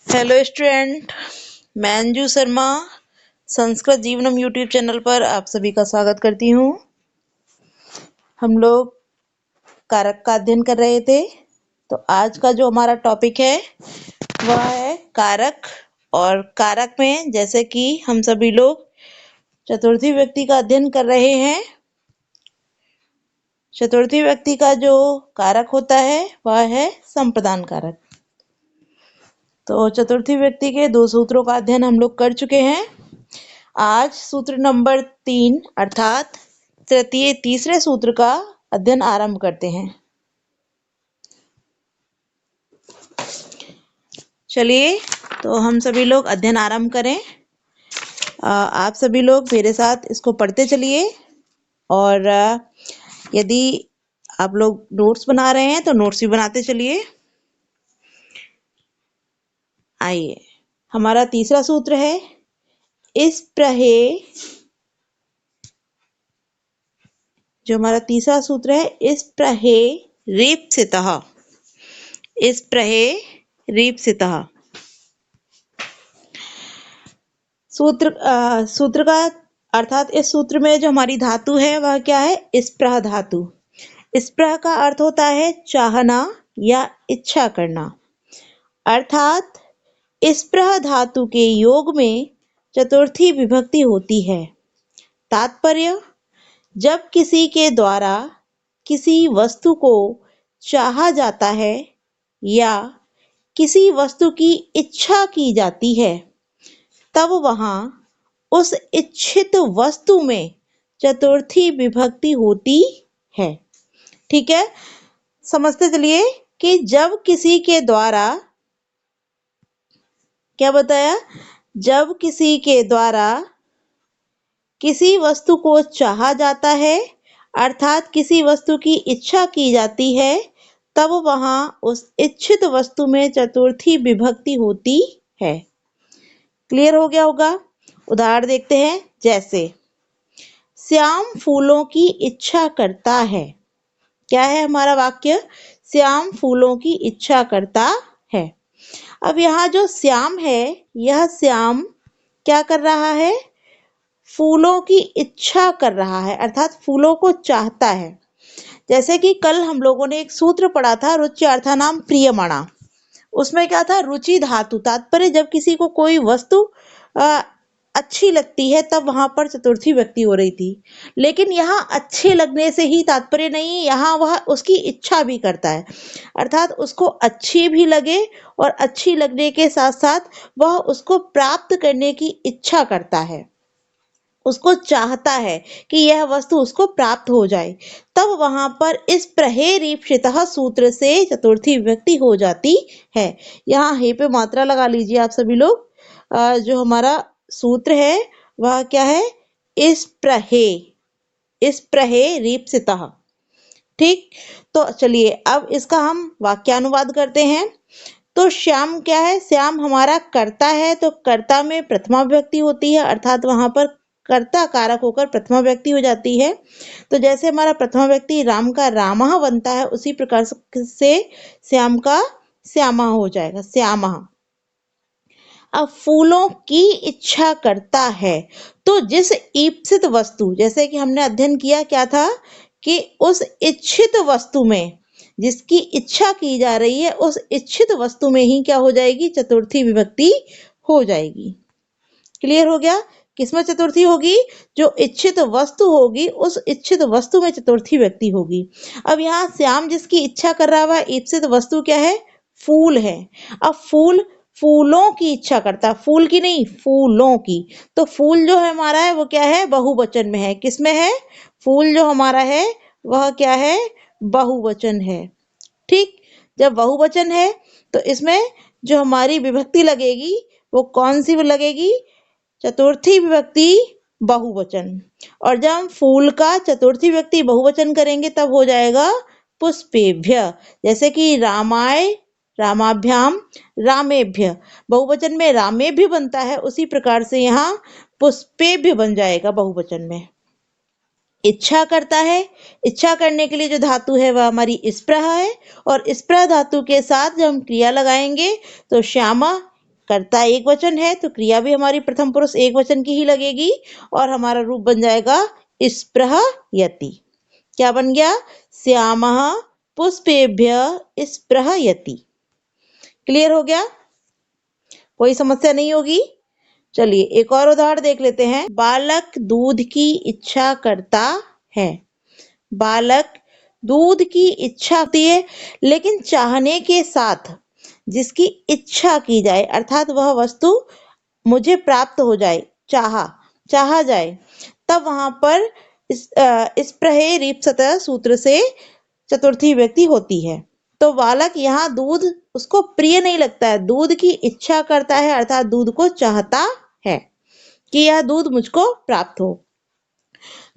Hello student, मैं Anju Sharma Sanskrit जीवनम YouTube channel पर आप सभी का स्वागत करती हूँ। हम लोग कारक का अध्ययन कर रहे थे, तो आज का जो हमारा टॉपिक है वह है कारक। और कारक में जैसे कि हम सभी लोग चतुर्थी व्यक्ति का अध्ययन कर रहे हैं, चतुर्थी व्यक्ति का जो कारक होता है वह है संप्रदान कारक। तो चतुर्थी व्यक्ति के दो सूत्रों का अध्ययन हम लोग कर चुके हैं। आज सूत्र नंबर 3 अर्थात तीसरे सूत्र का अध्ययन आरंभ करते हैं। चलिए तो हम सभी लोग अध्ययन आरंभ करें। आप सभी लोग मेरे साथ इसको पढ़ते चलिए, और यदि आप लोग नोट्स बना रहे हैं तो नोट्स भी बनाते चलिए। आइए, हमारा तीसरा सूत्र है इस प्रहे। जो हमारा तीसरा सूत्र है इस प्रहे रीप्सितः। इस प्रहे रीप्सितः सूत्र का अर्थात इस सूत्र में जो हमारी धातु है वह क्या है? स्प्रह धातु। स्प्रह का अर्थ होता है चाहना या इच्छा करना। अर्थात स्प्रह धातु के योग में चतुर्थी विभक्ति होती है। तात्पर्य, जब किसी के द्वारा किसी वस्तु को चाहा जाता है या किसी वस्तु की इच्छा की जाती है, तब वहां उस इच्छित वस्तु में चतुर्थी विभक्ति होती है। ठीक है, समझते चलिए कि जब किसी के द्वारा, क्या बताया, जब किसी के द्वारा किसी वस्तु को चाहा जाता है अर्थात किसी वस्तु की इच्छा की जाती है, तब वहां उस इच्छित वस्तु में चतुर्थी विभक्ति होती है। क्लियर हो गया होगा? उदाहरण देखते हैं। जैसे श्याम फूलों की इच्छा करता है। क्या है हमारा वाक्य? श्याम फूलों की इच्छा करता है। अब यहाँ जो श्याम है, यह श्याम क्या कर रहा है? फूलों की इच्छा कर रहा है, अर्थात फूलों को चाहता है। जैसे कि कल हम लोगों ने एक सूत्र पढ़ा था रुच्यर्थानाम प्रियमणा। उसमें क्या था? रुचि धातु। तात्पर्य, जब किसी को कोई वस्तु अच्छी लगती है तब वहां पर चतुर्थी व्यक्ति हो रही थी। लेकिन यहाँ अच्छे लगने से ही तात्पर्य नहीं, यहाँ वह उसकी इच्छा भी करता है। अर्थात उसको अच्छी भी लगे और अच्छी लगने के साथ साथ वह उसको प्राप्त करने की इच्छा करता है, उसको चाहता है कि यह वस्तु उसको प्राप्त हो जाए। तब वहां पर इस प्रहेरीप्सितः सूत्र से चतुर्थी विभक्ति हो जाती है। यहाँ हे पे मात्रा लगा लीजिए आप सभी लोग। जो हमारा सूत्र है वह क्या है? इस प्रहेरीप्सितः। ठीक, तो चलिए अब इसका हम वाक्यानुवाद करते हैं। तो श्याम क्या है? श्याम हमारा कर्ता है, तो कर्ता में प्रथमा विभक्ति होती है, अर्थात वहां पर कर्ता कारक होकर प्रथमा व्यक्ति हो जाती है। तो जैसे हमारा प्रथमा व्यक्ति राम का रामः बनता है, उसी प्रकार से श्याम का श्यामा हो जाएगा, श्यामः। अब फूलों की इच्छा करता है, तो जिस ईप्सित वस्तु, जैसे कि हमने अध्ययन किया क्या था कि उस इच्छित वस्तु में, जिसकी इच्छा की जा रही है उस इच्छित वस्तु में ही क्या हो जाएगी? चतुर्थी विभक्ति हो जाएगी। क्लियर हो गया? किसमें चतुर्थी होगी? जो इच्छित वस्तु होगी उस इच्छित वस्तु में चतुर्थी व्यक्ति होगी। अब यहाँ श्याम जिसकी इच्छा कर रहा है, ईप्सित वस्तु क्या है? फूल है। अब फूल फूलों की इच्छा करता है, फूल की नहीं, फूलों की। तो फूल जो है हमारा है वो क्या है? बहुवचन में है। किसमें है? फूल जो हमारा है वह क्या है? बहुवचन है। ठीक, जब बहुवचन है तो इसमें जो हमारी विभक्ति लगेगी वो कौन सी लगेगी? चतुर्थी विभक्ति बहुवचन। और जब हम फूल का चतुर्थी विभक्ति बहुवचन करेंगे तब हो जाएगा पुष्पेभ्य। जैसे कि रामाय, रामाभ्याम, रामेभ्य, बहुवचन में रामेभ्य बनता है, उसी प्रकार से यहाँ पुष्पेभ्य बन जाएगा बहुवचन में। इच्छा करता है, इच्छा करने के लिए जो धातु है वह हमारी स्प्रह है, और स्प्रह धातु के साथ जब हम क्रिया लगाएंगे तो श्यामा कर्ता एक वचन है तो क्रिया भी हमारी प्रथम पुरुष एक वचन की ही लगेगी और हमारा रूप बन जाएगा स्पृहयति। क्या बन गया? श्यामः पुष्पेभ्यः स्पृहयति। क्लियर हो गया? कोई समस्या नहीं होगी। चलिए एक और उदाहरण देख लेते हैं। बालक दूध की इच्छा करता है। बालक दूध की इच्छा होती है, लेकिन चाहने के साथ जिसकी इच्छा की जाए अर्थात वह वस्तु मुझे प्राप्त हो जाए, चाहा जाए, तब वहां पर स्पृहे रीप्सतः सूत्र से चतुर्थी विभक्ति होती है। तो बालक यहाँ दूध उसको प्रिय नहीं लगता है, दूध की इच्छा करता है अर्थात दूध को चाहता है कि यह दूध मुझको प्राप्त हो।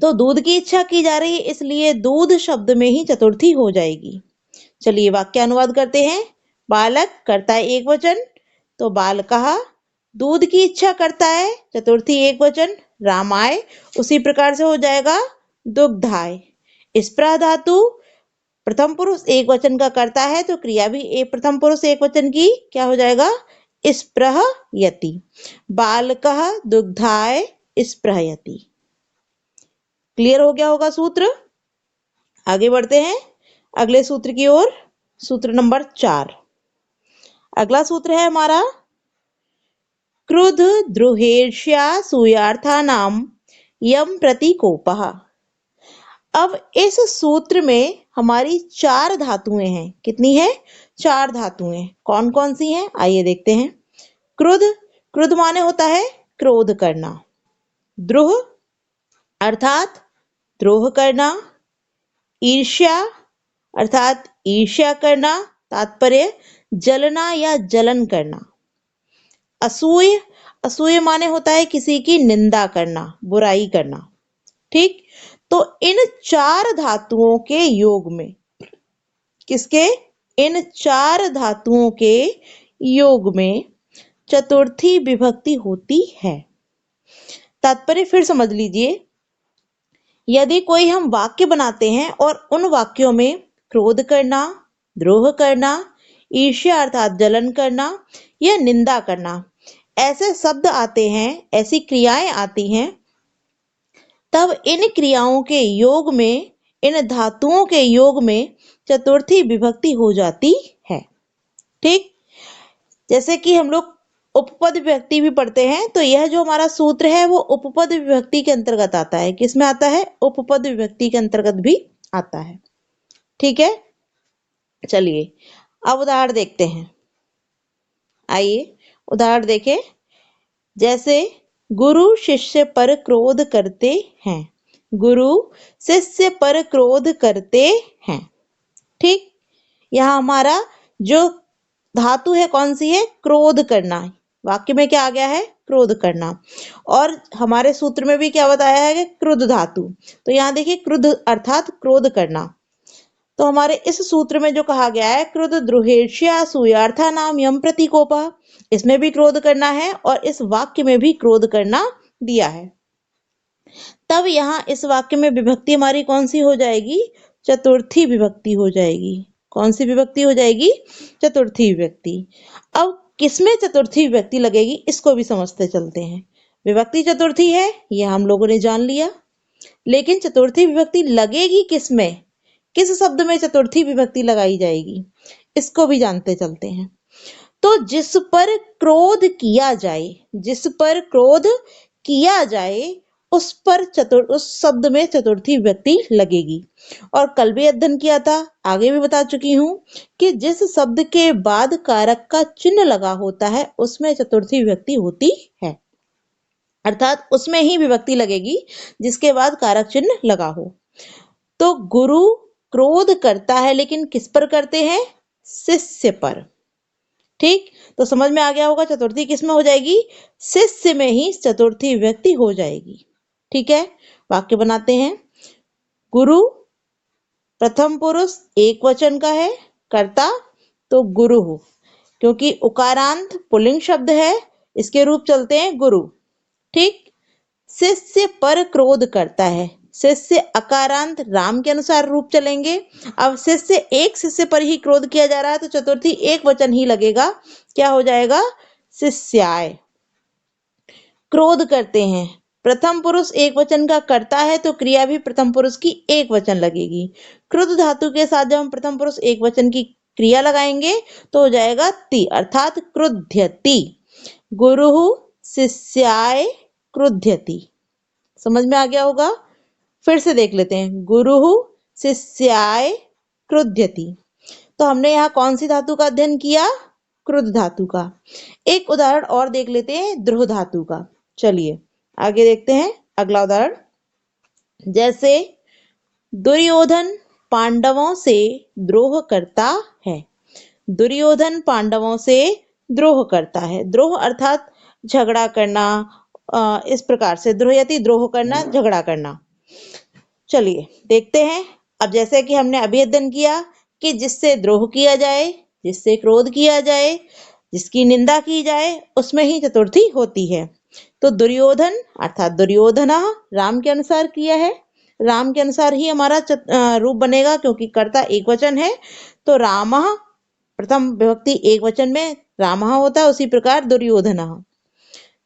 तो दूध की इच्छा की जा रही है, इसलिए दूध शब्द में ही चतुर्थी हो जाएगी। चलिए वाक्य अनुवाद करते हैं। बालक कर्ता है एक वचन, तो बालकः दूध की इच्छा करता है, चतुर्थी एक वचन, रामाय उसी प्रकार से हो जाएगा दुग्धाय। स्पृह धातु प्रथम पुरुष एक वचन का करता है तो क्रिया भी एक प्रथम पुरुष एक वचन की क्या हो जाएगा? स्पृहयति। बालकः दुग्धाय स्पृहयति। क्लियर हो गया होगा सूत्र। आगे बढ़ते हैं अगले सूत्र की ओर। सूत्र नंबर 4। अगला सूत्र है हमारा क्रुद्ध द्रुहेर्ष्या सूयार्थानाम यम प्रतीकोपः। अब इस सूत्र में हमारी 4 धातुएं हैं। कितनी है? 4 धातुएं। कौन कौन सी हैं? आइए देखते हैं। क्रुद्ध, क्रुद्ध माने होता है क्रोध करना। द्रुह अर्थात द्रोह करना। ईर्ष्या अर्थात ईर्ष्या करना, तात्पर्य जलना या जलन करना। असूय, असूय माने होता है किसी की निंदा करना, बुराई करना। ठीक, तो इन 4 धातुओं के योग में, किसके? इन 4 धातुओं के योग में चतुर्थी विभक्ति होती है। तात्पर्य फिर समझ लीजिए। यदि कोई हम वाक्य बनाते हैं और उन वाक्यों में क्रोध करना, द्रोह करना, ईर्ष्या अर्थात जलन करना या निंदा करना ऐसे शब्द आते हैं, ऐसी क्रियाएं आती हैं, तब इन क्रियाओं के योग में, इन धातुओं के योग में चतुर्थी विभक्ति हो जाती है। ठीक, जैसे कि हम लोग उपपद विभक्ति भी पढ़ते हैं, तो यह जो हमारा सूत्र है वो उपपद विभक्ति के अंतर्गत आता है। किसमें आता है? उपपद विभक्ति के अंतर्गत भी आता है। ठीक है, चलिए अब उदाहरण देखते हैं। आइए उदाहरण देखें। जैसे गुरु शिष्य पर क्रोध करते हैं। गुरु शिष्य पर क्रोध करते हैं। ठीक, यहाँ हमारा जो धातु है कौन सी है? क्रोध करना। वाक्य में क्या आ गया है? क्रोध करना। और हमारे सूत्र में भी क्या बताया है? क्रुद्ध धातु। तो यहाँ देखिए क्रुद्ध अर्थात क्रोध करना। तो हमारे इस सूत्र में जो कहा गया है क्रुद्ध द्रुहेर्ष्या सूयार्थानाम यम प्रतीकोपः, इसमें भी क्रोध करना है और इस वाक्य में भी क्रोध करना दिया है। तब यहाँ इस वाक्य में विभक्ति हमारी कौन सी हो जाएगी? चतुर्थी विभक्ति हो जाएगी। कौन सी विभक्ति हो जाएगी? चतुर्थी विभक्ति। अब किसमें चतुर्थी विभक्ति लगेगी इसको भी समझते चलते हैं। विभक्ति चतुर्थी है यह हम लोगों ने जान लिया, लेकिन चतुर्थी विभक्ति लगेगी किसमें? किस शब्द में चतुर्थी विभक्ति लगाई जाएगी इसको भी जानते चलते हैं। तो जिस पर क्रोध किया जाए, जिस पर क्रोध किया जाए उस पर उस शब्द में चतुर्थी विभक्ति लगेगी। और कल भी अध्ययन किया था, आगे भी बता चुकी हूं कि जिस शब्द के बाद कारक का चिन्ह लगा होता है उसमें चतुर्थी विभक्ति होती है, अर्थात उसमें ही विभक्ति लगेगी जिसके बाद कारक चिन्ह लगा हो। तो गुरु क्रोध करता है, लेकिन किस पर करते हैं? शिष्य पर। ठीक, तो समझ में आ गया होगा चतुर्थी किस में हो जाएगी? शिष्य में ही चतुर्थी विभक्ति हो जाएगी। ठीक है, वाक्य बनाते हैं। गुरु प्रथम पुरुष एक वचन का है, कर्ता तो गुरु हो, क्योंकि उकारांत पुल्लिंग शब्द है इसके रूप चलते हैं गुरु। ठीक, शिष्य पर क्रोध करता है, शिष्य अकारांत राम के अनुसार रूप चलेंगे। अब शिष्य एक शिष्य पर ही क्रोध किया जा रहा है तो चतुर्थी एक वचन ही लगेगा। क्या हो जाएगा? शिष्याय। क्रोध करते हैं, प्रथम पुरुष एक वचन का करता है तो क्रिया भी प्रथम पुरुष की एक वचन लगेगी। क्रुद्ध धातु के साथ जब हम प्रथम पुरुष एक वचन की क्रिया लगाएंगे तो हो जाएगा ति, अर्थात क्रुध्यति। गुरुः शिष्याय क्रुध्यति। समझ में आ गया होगा? फिर से देख लेते हैं, गुरुः शिष्याय क्रुध्यति। तो हमने यहाँ कौन सी धातु का अध्ययन किया? क्रुद्ध धातु का। एक उदाहरण और देख लेते हैं द्रोह धातु का। चलिए आगे देखते हैं अगला उदाहरण। जैसे दुर्योधन पांडवों से द्रोह करता है। दुर्योधन पांडवों से द्रोह करता है। द्रोह अर्थात झगड़ा करना, इस प्रकार से द्रोहयति, द्रोह करना, झगड़ा करना। चलिए देखते हैं। अब जैसे कि हमने अभी अध्ययन किया कि जिससे द्रोह किया जाए, जिससे क्रोध किया जाए, जिसकी निंदा की जाए, उसमें ही चतुर्थी होती है। तो दुर्योधन अर्थात दुर्योधनः राम के अनुसार किया है, राम के अनुसार ही हमारा रूप बनेगा क्योंकि कर्ता एक वचन है। तो रामः प्रथम विभक्ति एक वचन में रामः होता है, उसी प्रकार दुर्योधनः।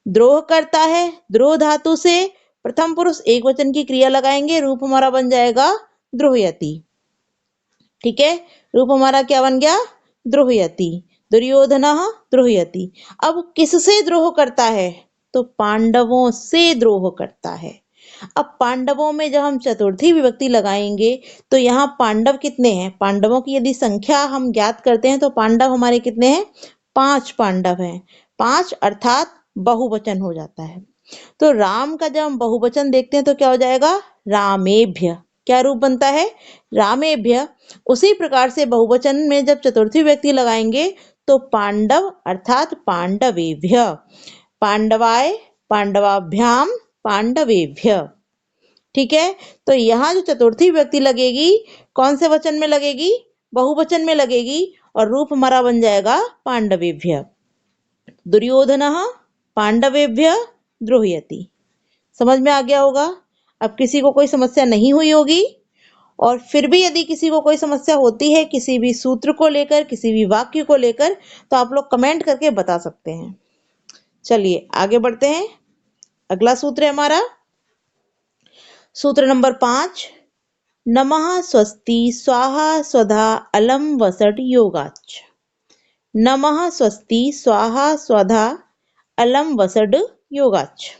द्रोह करता है, द्रोह धातु से प्रथम पुरुष एक वचन की क्रिया लगाएंगे, रूप हमारा बन जाएगा द्रोहयति। ठीक है, रूप हमारा क्या बन गया? द्रोहयति। दुर्योधनः द्रोहयति। अब किससे द्रोह करता है? तो पांडवों से द्रोह करता है। अब पांडवों में जब हम चतुर्थी विभक्ति लगाएंगे तो यहाँ पांडव कितने हैं? पांडवों की यदि संख्या हम ज्ञात करते हैं तो पांडव हमारे कितने हैं? 5 पांडव हैं। 5 अर्थात बहुवचन हो जाता है। तो राम का जब हम बहुवचन देखते हैं तो क्या हो जाएगा? रामेभ्य। क्या रूप बनता है? रामेभ्य। उसी प्रकार से बहुवचन में जब चतुर्थी व्यक्ति लगाएंगे तो पांडव अर्थात पांडवेभ्य। पांडवाय, पांडवाभ्याम, पांडवेभ्य। ठीक है, तो यहाँ जो चतुर्थी व्यक्ति लगेगी कौन से वचन में लगेगी? बहुवचन में लगेगी और रूप हमारा बन जाएगा पांडवेभ्य। दुर्योधनः पांडवेभ्य द्रोहयति। समझ में आ गया होगा? अब किसी को कोई समस्या नहीं हुई होगी, और फिर भी यदि किसी को कोई समस्या होती है किसी भी सूत्र को लेकर, किसी भी वाक्य को लेकर, तो आप लोग कमेंट करके बता सकते हैं। चलिए आगे बढ़ते हैं। अगला सूत्र है हमारा सूत्र नंबर 5। नमः स्वस्ति स्वाहा स्वधा अलम वसट योगाच। नमः स्वस्ति स्वाहा स्वधा अलम वसड योगाच।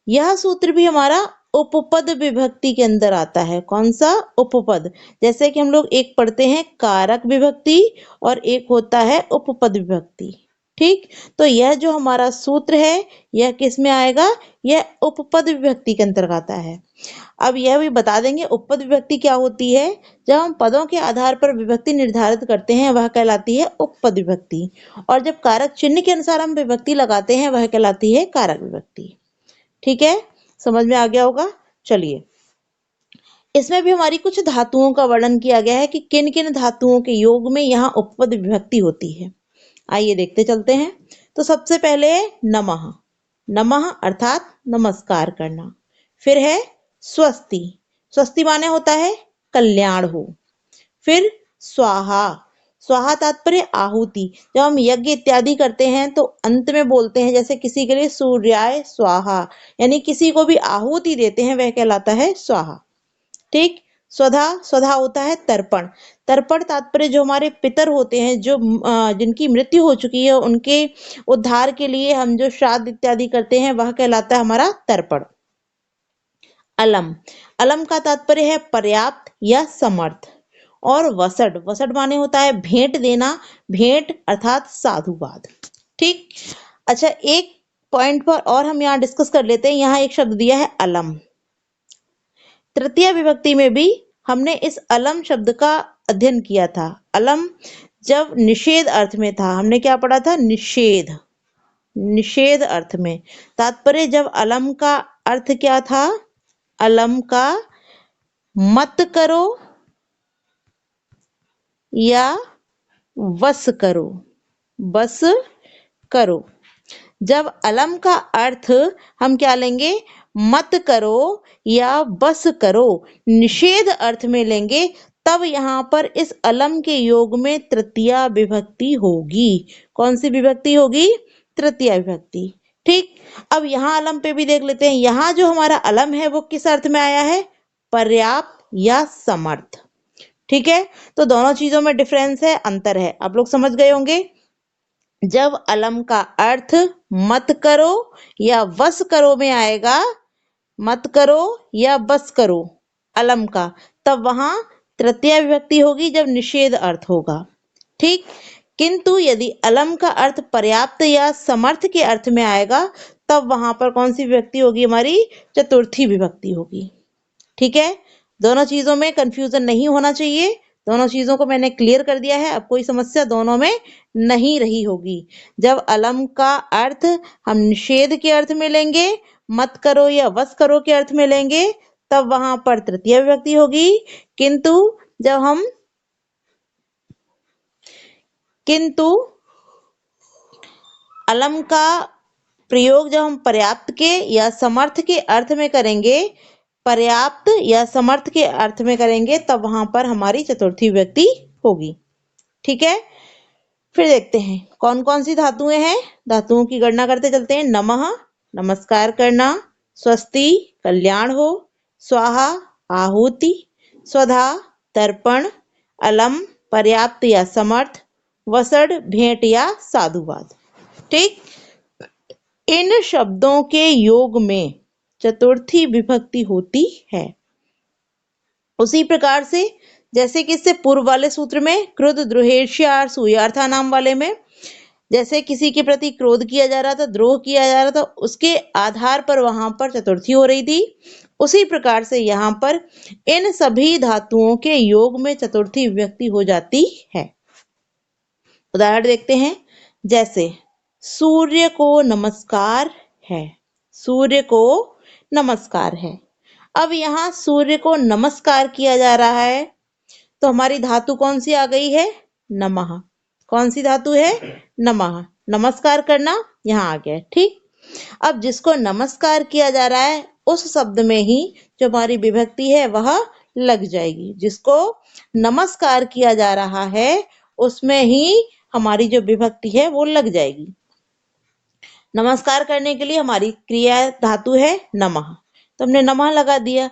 यह सूत्र भी हमारा उपपद विभक्ति के अंदर आता है। कौन सा? उपपद। जैसे कि हम लोग एक पढ़ते हैं कारक विभक्ति और एक होता है उपपद विभक्ति। ठीक, तो यह जो हमारा सूत्र है यह किस में आएगा? यह उपपद विभक्ति के अंतर्गत आता है। अब यह भी बता देंगे उपपद विभक्ति क्या होती है। जब हम पदों के आधार पर विभक्ति निर्धारित करते हैं वह कहलाती है उपपद विभक्ति, और जब कारक चिन्ह के अनुसार हम विभक्ति लगाते हैं वह कहलाती है कारक विभक्ति। ठीक है, समझ में आ गया होगा? चलिए, इसमें भी हमारी कुछ धातुओं का वर्णन किया गया है कि किन किन धातुओं के योग में यहाँ उपपद विभक्ति होती है। आइए देखते चलते हैं। तो सबसे पहले है नमः। नमः अर्थात नमस्कार करना। फिर है स्वस्ति। स्वस्ति माने होता है कल्याण हो। फिर स्वाहा। स्वाहा तात्पर्य आहुति। जब हम यज्ञ इत्यादि करते हैं तो अंत में बोलते हैं, जैसे किसी के लिए सूर्याय स्वाहा, यानी किसी को भी आहुति देते हैं वह कहलाता है स्वाहा। ठीक। स्वधा। स्वधा होता है तर्पण। तर्पण तात्पर्य जो हमारे पितर होते हैं, जो जिनकी मृत्यु हो चुकी है, उनके उद्धार के लिए हम जो श्राद्ध इत्यादि करते हैं वह कहलाता है हमारा तर्पण। अलम। अलम का तात्पर्य है पर्याप्त या समर्थ। और वसड। वसड माने होता है भेंट देना। भेंट अर्थात साधुवाद। ठीक। अच्छा, एक पॉइंट पर और हम यहाँ डिस्कस कर लेते हैं। यहाँ एक शब्द दिया है अलम। तृतीय विभक्ति में भी हमने इस अलम शब्द का अध्ययन किया था। अलम जब निषेध अर्थ में था, हमने क्या पढ़ा था? निषेध। निषेध अर्थ में। तात्पर्य जब अलम का अर्थ क्या था? अलम का मत करो या वश करो। बस करो। जब अलम का अर्थ हम क्या लेंगे? मत करो या बस करो, निषेध अर्थ में लेंगे, तब यहाँ पर इस अलम के योग में तृतीया विभक्ति होगी। कौन सी विभक्ति होगी? तृतीया विभक्ति। ठीक, अब यहाँ अलम पे भी देख लेते हैं। यहाँ जो हमारा अलम है वो किस अर्थ में आया है? पर्याप्त या समर्थ। ठीक है, तो दोनों चीजों में डिफरेंस है, अंतर है, आप लोग समझ गए होंगे। जब अलम का अर्थ मत करो या वश करो में आएगा, मत करो या बस करो अलम का, तब वहां तृतीया विभक्ति होगी जब निषेध अर्थ होगा। ठीक, किंतु यदि अलम का अर्थ पर्याप्त या समर्थ के अर्थ में आएगा, तब वहां पर कौन सी विभक्ति होगी? हमारी चतुर्थी विभक्ति होगी। ठीक है, दोनों चीजों में कंफ्यूजन नहीं होना चाहिए, दोनों चीजों को मैंने क्लियर कर दिया है। अब कोई समस्या दोनों में नहीं रही होगी। जब अलम का अर्थ हम निषेध के अर्थ में लेंगे, मत करो या वश करो के अर्थ में लेंगे, तब वहां पर तृतीय विभक्ति होगी। किंतु अलम का प्रयोग जब हम पर्याप्त के या समर्थ के अर्थ में करेंगे, पर्याप्त या समर्थ के अर्थ में करेंगे, तब वहां पर हमारी चतुर्थी विभक्ति होगी। ठीक है, फिर देखते हैं कौन कौन सी धातुएं हैं। धातुओं की गणना करते चलते हैं। नमः नमस्कार करना, स्वस्ति कल्याण हो, स्वाहा आहुति, स्वधा तर्पण, अलम पर्याप्त या समर्थ, वसड़ भेंट या साधुवाद। ठीक, इन शब्दों के योग में चतुर्थी विभक्ति होती है। उसी प्रकार से जैसे कि इससे पूर्व वाले सूत्र में क्रुद्ध द्रोहेष्या सूयार्था नाम वाले में जैसे किसी के प्रति क्रोध किया जा रहा था, द्रोह किया जा रहा था, उसके आधार पर वहां पर चतुर्थी हो रही थी, उसी प्रकार से यहाँ पर इन सभी धातुओं के योग में चतुर्थी विभक्ति हो जाती है। उदाहरण देखते हैं, जैसे सूर्य को नमस्कार है, सूर्य को नमस्कार है। अब यहाँ सूर्य को नमस्कार किया जा रहा है, तो हमारी धातु कौन सी आ गई है? नमः। कौन सी धातु है? नमः। नमस्कार करना यहाँ आ गया। ठीक, अब जिसको नमस्कार किया जा रहा है उस शब्द में ही जो हमारी विभक्ति है वह लग जाएगी। जिसको नमस्कार किया जा रहा है उसमें ही हमारी जो विभक्ति है वो लग जाएगी। नमस्कार करने के लिए हमारी क्रिया धातु है नमः, तो हमने नमः लगा दिया।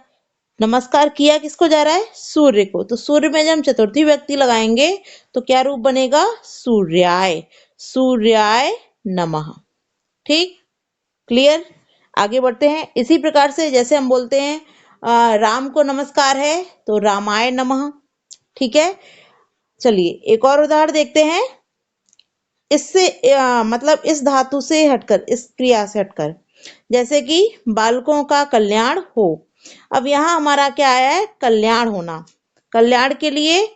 नमस्कार किया किसको जा रहा है? सूर्य को। तो सूर्य में जब हम चतुर्थी विभक्ति लगाएंगे तो क्या रूप बनेगा? सूर्याय। सूर्याय नमः। ठीक, क्लियर? आगे बढ़ते हैं। इसी प्रकार से जैसे हम बोलते हैं राम को नमस्कार है, तो रामाय नमः। ठीक है, चलिए एक और उदाहरण देखते हैं। इससे मतलब इस धातु से हटकर, इस क्रिया से हटकर, जैसे कि बालकों का कल्याण हो। अब यहाँ हमारा क्या आया है? कल्याण होना। कल्याण के लिए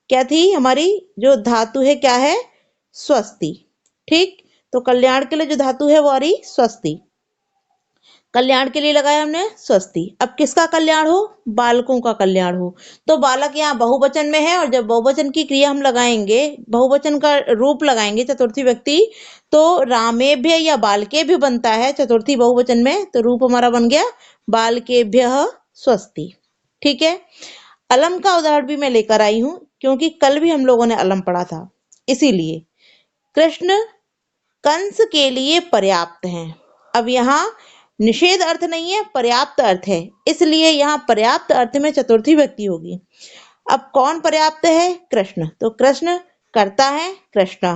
क्या थी हमारी जो धातु है? क्या है? स्वस्ति। ठीक, तो कल्याण के लिए जो धातु है वो आ रही स्वस्ति। कल्याण के लिए लगाया हमने स्वस्ति। अब किसका कल्याण हो? बालकों का कल्याण हो। तो बालक यहाँ बहुवचन में है, और जब बहुवचन की क्रिया हम लगाएंगे, बहुवचन का रूप लगाएंगे चतुर्थी व्यक्ति, तो रामेभ्य या बालकेभ्य बनता है चतुर्थी बहुवचन में, तो रूप हमारा बन गया बालकेभ्यः स्वस्ति। ठीक है, अलम का उदाहरण भी मैं लेकर आई हूं क्योंकि कल भी हम लोगों ने अलम पढ़ा था, इसीलिए। कृष्ण कंस के लिए पर्याप्त हैं। अब यहाँ निषेध अर्थ नहीं है, पर्याप्त अर्थ है, इसलिए यहाँ पर्याप्त अर्थ में चतुर्थी व्यक्ति होगी। अब कौन पर्याप्त है? कृष्ण। तो कृष्ण करता है कृष्ण।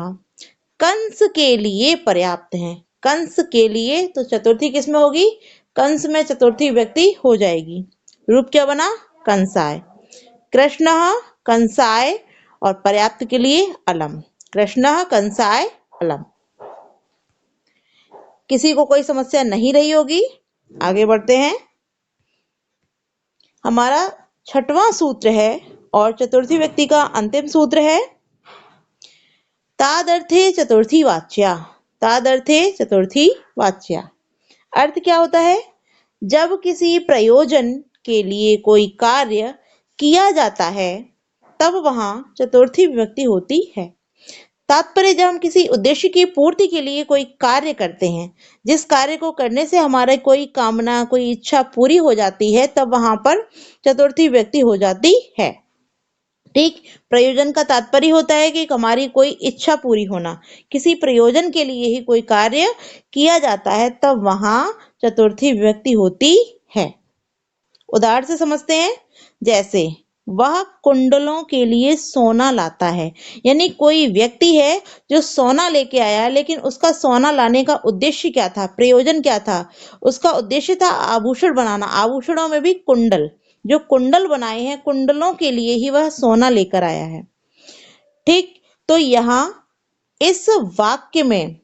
कंस के लिए पर्याप्त है, कंस के लिए, तो चतुर्थी किस में होगी? कंस में चतुर्थी व्यक्ति हो जाएगी। रूप क्या बना? कंसाय। कृष्ण कंसाय, और पर्याप्त के लिए अलम। कृष्ण कंसाय अलम। किसी को कोई समस्या नहीं रही होगी। आगे बढ़ते हैं। हमारा छठवां सूत्र है और चतुर्थी व्यक्ति का अंतिम सूत्र है। तादर्थे चतुर्थी वाच्या। तादर्थे चतुर्थी वाच्या अर्थ क्या होता है? जब किसी प्रयोजन के लिए कोई कार्य किया जाता है तब वहां चतुर्थी विभक्ति होती है। तात्पर्य, जब हम किसी उद्देश्य की पूर्ति के लिए कोई कार्य करते हैं, जिस कार्य को करने से हमारे कोई कामना, कोई इच्छा पूरी हो जाती है, तब वहां पर चतुर्थी विभक्ति हो जाती है। ठीक। प्रयोजन का तात्पर्य होता है कि हमारी कोई इच्छा पूरी होना, किसी प्रयोजन के लिए ही कोई कार्य किया जाता है, तब वहां चतुर्थी विभक्ति होती है। उदाहरण से समझते हैं, जैसे वह कुंडलों के लिए सोना लाता है, यानी कोई व्यक्ति है जो सोना लेके आया, लेकिन उसका सोना लाने का उद्देश्य क्या था, प्रयोजन क्या था? उसका उद्देश्य था आभूषण बनाना। आभूषणों में भी कुंडल, जो कुंडल बनाए हैं, कुंडलों के लिए ही वह सोना लेकर आया है। ठीक। तो यहाँ इस वाक्य में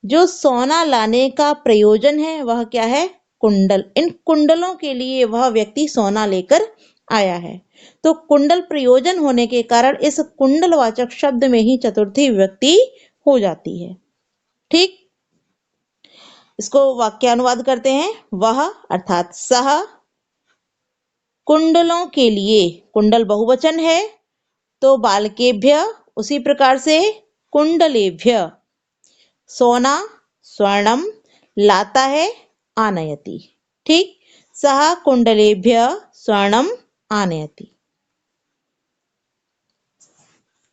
जो सोना लाने का प्रयोजन है वह क्या है? कुंडल। इन कुंडलों के लिए वह व्यक्ति सोना लेकर आया है। तो कुंडल प्रयोजन होने के कारण इस कुंडलवाचक शब्द में ही चतुर्थी विभक्ति हो जाती है। ठीक। इसको वाक्यानुवाद करते हैं। वह अर्थात सह कुंडलों के लिए, कुंडल बहुवचन है तो बालकेभ्य, उसी प्रकार से कुंडलेभ्य, सोना स्वर्णम लाता है आनयति। ठीक। सह कुंडलेभ्य स्वर्णम आनयति।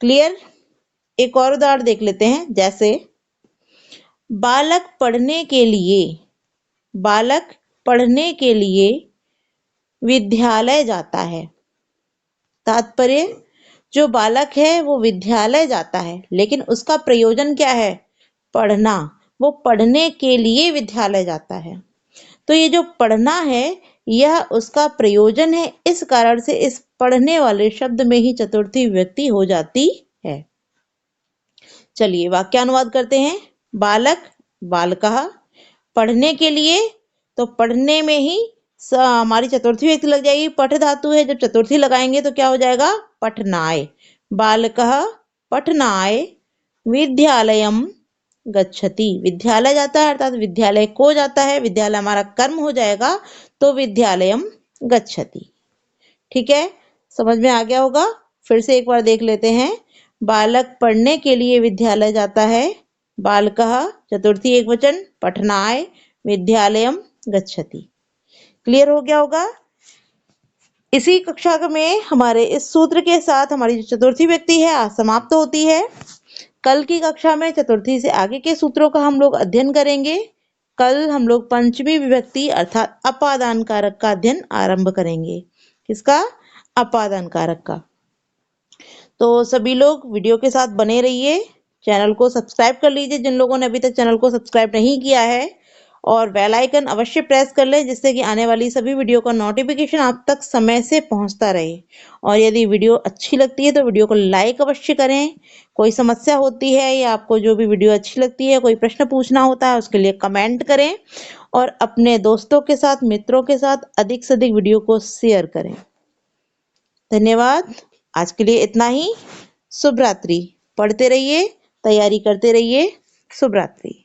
क्लियर? एक और उदाहरण देख लेते हैं, जैसे बालक पढ़ने के लिए, बालक पढ़ने के लिए विद्यालय जाता है। तात्पर्य, जो बालक है वो विद्यालय जाता है, लेकिन उसका प्रयोजन क्या है? पढ़ना। वो पढ़ने के लिए विद्यालय जाता है। तो ये जो पढ़ना है यह उसका प्रयोजन है, इस कारण से इस पढ़ने वाले शब्द में ही चतुर्थी विभक्ति हो जाती है। चलिए वाक्यानुवाद करते हैं। बालक बालकः, पढ़ने के लिए, तो पढ़ने में ही हमारी चतुर्थी विभक्ति लग जाएगी। पठ धातु है, जब चतुर्थी लगाएंगे तो क्या हो जाएगा? पठनाय। बालकः पठनाय विद्यालयम गच्छति, विद्यालय जाता है अर्थात विद्यालय को जाता है, विद्यालय हमारा कर्म हो जाएगा, तो विद्यालयम गच्छति। ठीक है, समझ में आ गया होगा। फिर से एक बार देख लेते हैं। बालक पढ़ने के लिए विद्यालय जाता है, बालकः चतुर्थी एकवचन, पठनाय विद्यालयम गच्छति। क्लियर हो गया होगा। इसी कक्षा में हमारे इस सूत्र के साथ हमारी जो चतुर्थी विभक्ति है आज समाप्त होती है। कल की कक्षा में चतुर्थी से आगे के सूत्रों का हम लोग अध्ययन करेंगे। कल हम लोग पंचमी विभक्ति अर्थात अपादान कारक का अध्ययन आरंभ करेंगे। किसका? अपादान कारक का। तो सभी लोग वीडियो के साथ बने रहिए, चैनल को सब्सक्राइब कर लीजिए जिन लोगों ने अभी तक चैनल को सब्सक्राइब नहीं किया है, और बेल आइकन अवश्य प्रेस कर लें जिससे कि आने वाली सभी वीडियो का नोटिफिकेशन आप तक समय से पहुंचता रहे। और यदि वीडियो अच्छी लगती है तो वीडियो को लाइक अवश्य करें। कोई समस्या होती है या आपको जो भी वीडियो अच्छी लगती है, कोई प्रश्न पूछना होता है, उसके लिए कमेंट करें और अपने दोस्तों के साथ, मित्रों के साथ अधिक से अधिक वीडियो को शेयर करें। धन्यवाद। आज के लिए इतना ही। शुभ रात्रि। पढ़ते रहिए, तैयारी करते रहिए। शुभ रात्रि।